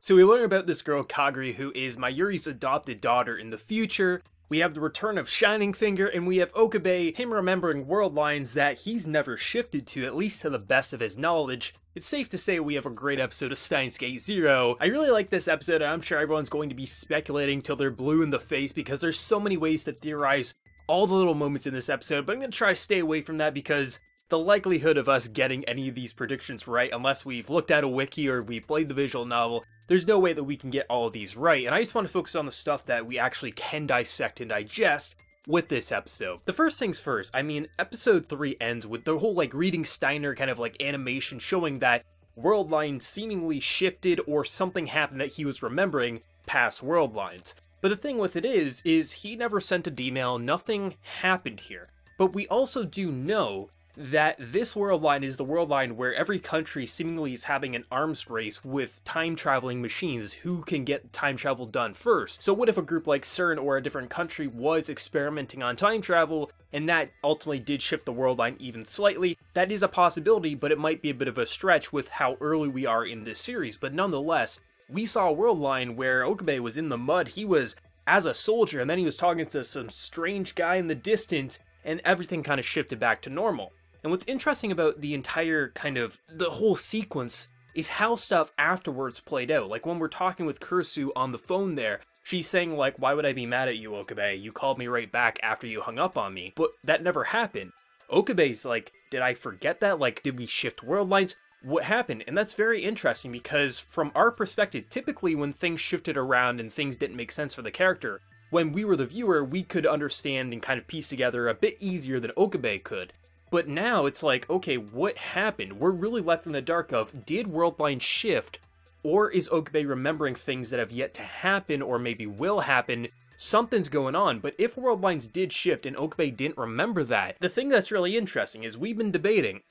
So we learn about this girl Kagri, who is Mayuri's adopted daughter in the future. We have the return of Shining Finger, and we have Okabe, him remembering world lines that he's never shifted to, at least to the best of his knowledge. It's safe to say we have a great episode of Steins Gate 0. I really like this episode, and I'm sure everyone's going to be speculating till they're blue in the face because there's so many ways to theorize all the little moments in this episode, but I'm going to try to stay away from that because the likelihood of us getting any of these predictions right, unless we've looked at a wiki or we played the visual novel, there's no way that we can get all of these right, and I just want to focus on the stuff that we actually can dissect and digest with this episode. The first things first, I mean, episode 3 ends with the whole, reading Steiner kind of, animation showing that world lines seemingly shifted or something happened that he was remembering past world lines. But the thing with it is he never sent a D-mail, nothing happened here. But we also do know that this world line is the world line where every country seemingly is having an arms race with time-traveling machines who can get time travel done first. So what if a group like CERN or a different country was experimenting on time travel, and that ultimately did shift the world line even slightly? That is a possibility, but it might be a bit of a stretch with how early we are in this series. But nonetheless, we saw a world line where Okabe was in the mud, he was as a soldier, and then he was talking to some strange guy in the distance, and everything kind of shifted back to normal. And what's interesting about the entire the whole sequence is how stuff afterwards played out. Like when we're talking with Kurisu on the phone there, she's saying why would I be mad at you, Okabe? You called me right back after you hung up on me. But that never happened. Okabe's did I forget that? Did we shift world lines? What happened? And that's very interesting because from our perspective, typically when things shifted around and things didn't make sense for the character, when we were the viewer, we could understand and kind of piece together a bit easier than Okabe could. But now it's okay, what happened? We're really left in the dark of, did world lines shift? Or is Okabe remembering things that have yet to happen or maybe will happen? Something's going on, but if world lines did shift and Okabe didn't remember that, the thing that's really interesting is we've been debating,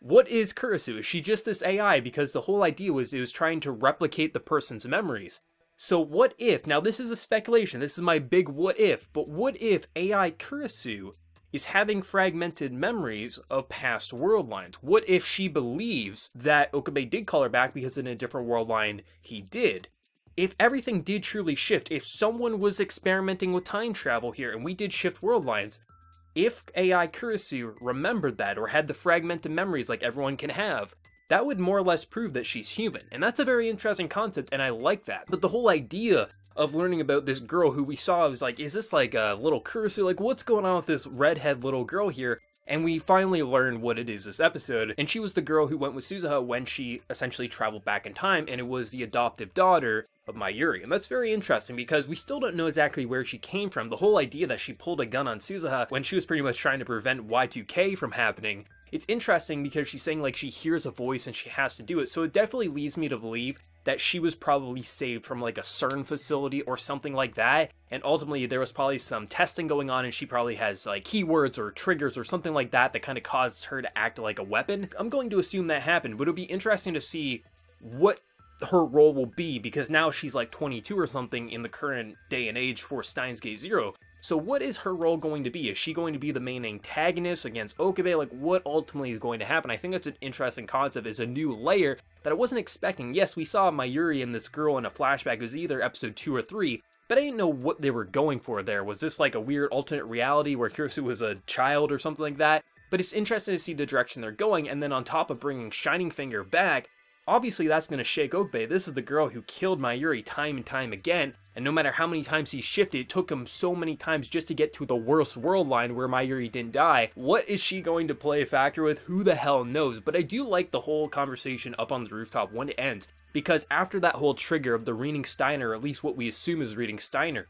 what is Kurisu? Is she just this AI? Because the whole idea was it was trying to replicate the person's memories. So what if, now this is a speculation, this is my big what if, but what if AI Kurisu is having fragmented memories of past world lines? What if she believes that Okabe did call her back because in a different world line he did? If everything did truly shift, if someone was experimenting with time travel here and we did shift world lines, if AI Kurisu remembered that or had the fragmented memories like everyone can have, that would more or less prove that she's human. And that's a very interesting concept and I like that. But the whole idea of learning about this girl who we saw was is this a little Kurisu? What's going on with this redhead little girl here? And we finally learned what it is this episode, and she was the girl who went with Suzuha when she essentially traveled back in time, and it was the adoptive daughter of Mayuri. And that's very interesting because we still don't know exactly where she came from. The whole idea that she pulled a gun on Suzuha when she was pretty much trying to prevent Y2K from happening, it's interesting because she's saying she hears a voice and she has to do it, so it definitely leads me to believe that she was probably saved from a CERN facility or something like that, and ultimately there was probably some testing going on and she probably has keywords or triggers or something like that that kind of caused her to act like a weapon. I'm going to assume that happened, but it'll be interesting to see what her role will be because now she's 22 or something in the current day and age for Steins Gate 0. So what is her role going to be? Is she going to be the main antagonist against Okabe? What ultimately is going to happen? I think that's an interesting concept. It's a new layer that I wasn't expecting. Yes, we saw Mayuri and this girl in a flashback. It was either episode 2 or 3, but I didn't know what they were going for there. Was this a weird alternate reality where Kurisu was a child or something like that? But it's interesting to see the direction they're going, and then on top of bringing Shining Finger back, obviously that's going to shake Okabe. This is the girl who killed Mayuri time and time again, and no matter how many times he shifted, it took him so many times just to get to the worst world line where Mayuri didn't die. What is she going to play a factor with? Who the hell knows? But I do like the whole conversation up on the rooftop when it ends, because after that whole trigger of the reading Steiner, or at least what we assume is reading Steiner,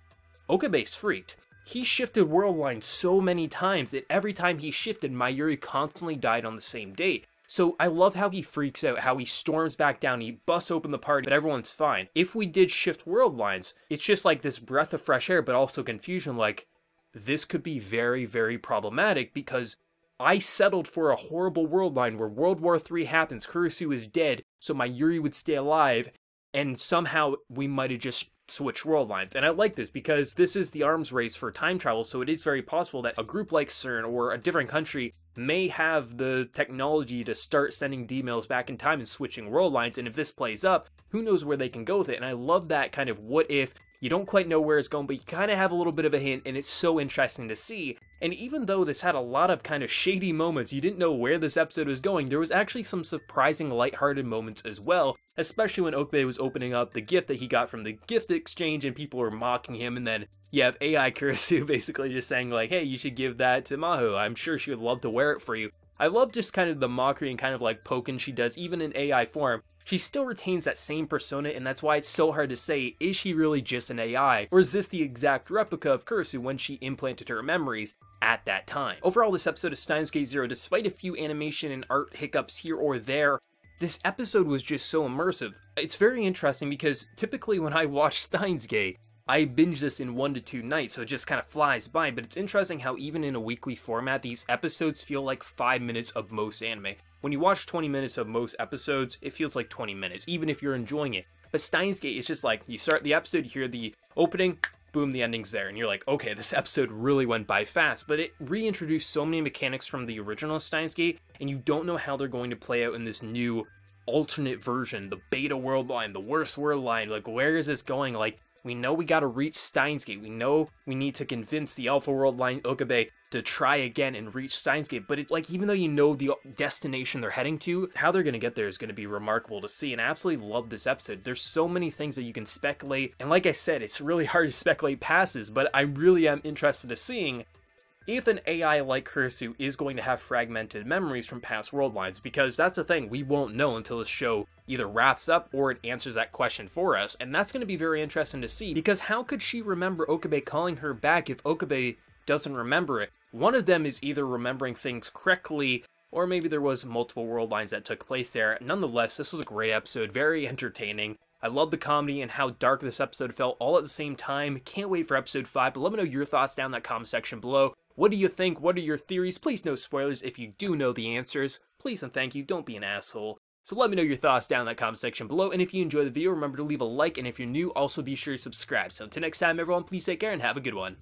Okabe's freaked. He shifted world lines so many times that every time he shifted, Mayuri constantly died on the same date. So I love how he freaks out, how he storms back down, he busts open the party, but everyone's fine. If we did shift world lines, it's just this breath of fresh air, but also confusion, this could be very, very problematic because I settled for a horrible world line where World War III happens, Kurisu is dead, so Mayuri would stay alive, and somehow we might have just switch world lines. And I like this because this is the arms race for time travel, so it is very possible that a group like CERN or a different country may have the technology to start sending D-mails back in time and switching world lines, and if this plays up, who knows where they can go with it. And I love that kind of what if. You don't quite know where it's going, but you kind of have a little bit of a hint, and it's so interesting to see. And even though this had a lot of kind of shady moments, you didn't know where this episode was going, there was actually some surprising lighthearted moments as well, especially when Okabe was opening up the gift that he got from the gift exchange and people were mocking him, and then you have AI Kurisu basically just saying like, hey, you should give that to Maho, I'm sure she would love to wear it for you. I love just kind of the mockery and kind of like poking she does, even in AI form. She still retains that same persona, and that's why it's so hard to say, is she really just an AI? Or is this the exact replica of Kurisu when she implanted her memories at that time? Overall, this episode of Steins Gate Zero, despite a few animation and art hiccups here or there, this episode was just so immersive. It's very interesting because typically when I watch Steins Gate, I binge this in 1 to 2 nights, so it just kind of flies by, but it's interesting how even in a weekly format, these episodes feel like 5 minutes of most anime. When you watch 20 minutes of most episodes, it feels like 20 minutes, even if you're enjoying it. But Steins Gate is just like, you start the episode, you hear the opening, boom, the ending's there, and you're like, okay, this episode really went by fast, but it reintroduced so many mechanics from the original Steins Gate, and you don't know how they're going to play out in this new alternate version, the beta world line, the worst world line. Like, where is this going? Like, we know we gotta reach Steins Gate. We know we need to convince the Alpha World Line Okabe to try again and reach Steins Gate. But it's like, even though you know the destination they're heading to, how they're gonna get there is gonna be remarkable to see. And I absolutely love this episode. There's so many things that you can speculate. And like I said, it's really hard to speculate passes, but I really am interested in seeing if an AI like Kurisu is going to have fragmented memories from past world lines, because that's the thing, we won't know until the show either wraps up or it answers that question for us, and that's going to be very interesting to see, because how could she remember Okabe calling her back if Okabe doesn't remember it? One of them is either remembering things correctly, or maybe there was multiple world lines that took place there. Nonetheless, this was a great episode, very entertaining. I love the comedy and how dark this episode felt all at the same time. Can't wait for episode 5, but let me know your thoughts down in that comment section below. What do you think? What are your theories? Please no spoilers if you do know the answers. Please and thank you, don't be an asshole. So let me know your thoughts down in that comment section below, and if you enjoyed the video, remember to leave a like, and if you're new, also be sure to subscribe. So until next time everyone, please take care and have a good one.